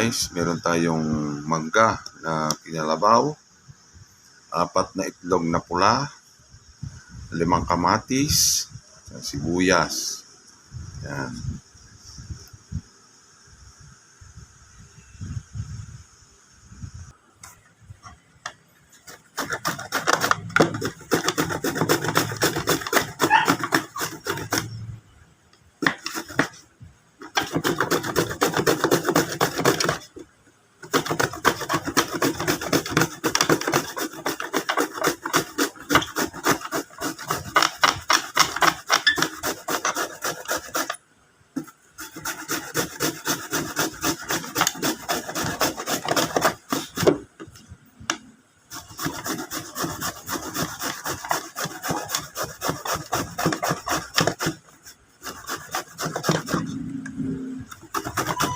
guys, meron tayong mangga na pinalabaw, 4 na itlog na pula, 5 kamatis, sibuyas. Yan.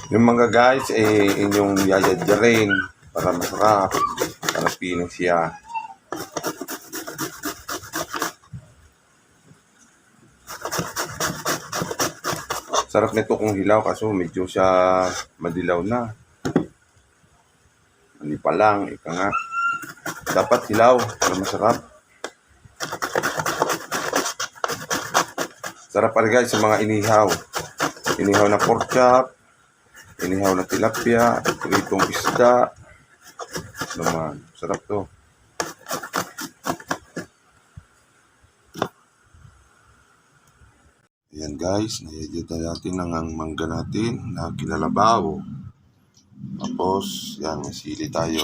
Yung mga guys, inyong yayadyarin para masarap. Harapin siya. Sarap nito kung hilaw kaso medyo siya madilaw na. Hindi pa lang, ika nga. Dapat hilaw para masarap. Sarap pa guys sa mga inihaw. Inihaw na pork chop, inihaw na tilapia, pritong isda. Naman, sarap to. Ayan guys, nayagyan natin ang mangga natin na kinalabaw. Tapos, yan, may sili tayo.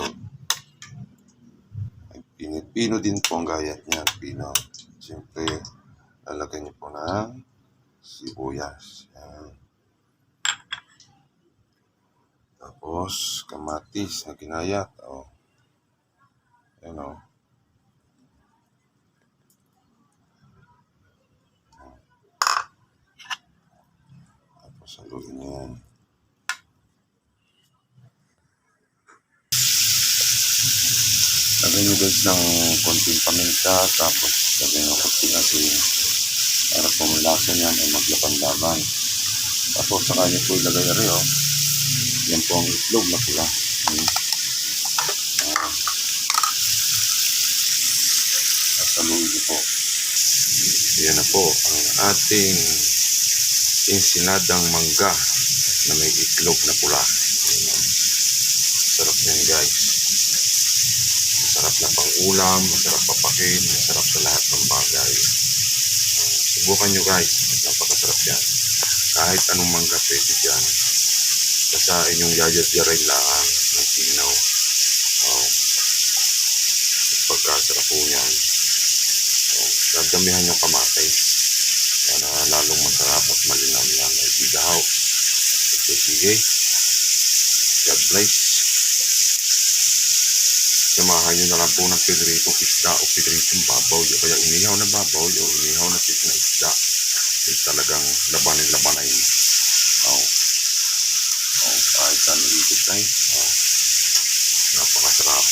Pino din po ang gayat niya, pino. Siyempre, lalagyan niyo po ng sibuyas. Yan. Tapos, kamatis na kinayat. Oh. Ayan o. Tapos, haluin niya yan. Lagyan nyo guys ng konting paminta. Tapos, lagyan nyo konting asin. Para po malasa niyan ay maglaban-laban. Tapos, saka nyo po ilagay rin o. Yan po ang itlog na pula. At saluhin niyo po. Yan na po ang ating ensinadang mangga na may itlog na pula. Sarap yan guys. Masarap na pang ulam, masarap papakin, masarap sa lahat ng bagay. Subukan nyo guys. Napakasarap yan. Kahit anong mangga pwede dyan. Basta inyong yayat-yaray lang ng sinaw. Pagkasarap po yan. Dadamihan yung kamatay. Para lalong masarap at malinaw yan. Ay bigaw. Okay, sige. God bless. Samahan nyo na lang po ng piritong isda o piritong babaw. O kaya inihaw na babaw o inihaw na isda. Ay talagang labanin-labanay. Kahit saan nalipit tayo. Napakasarap.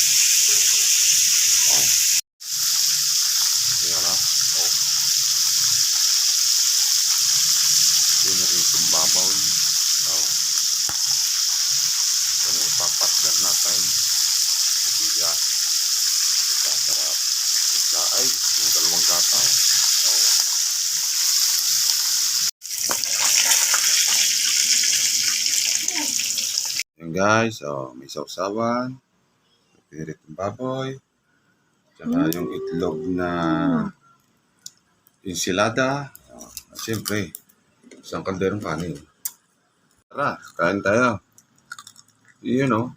Yan na. Piritong babaw. Yan ang ipapatgar natin. Bigas. Sarap. Ay, yung dalawang gata. Yan guys, may sausawan, piritong baboy, tsaka yung itlog na ensilada, at siyempre, isang kalderong kanin. Tara, kain tayo. You know.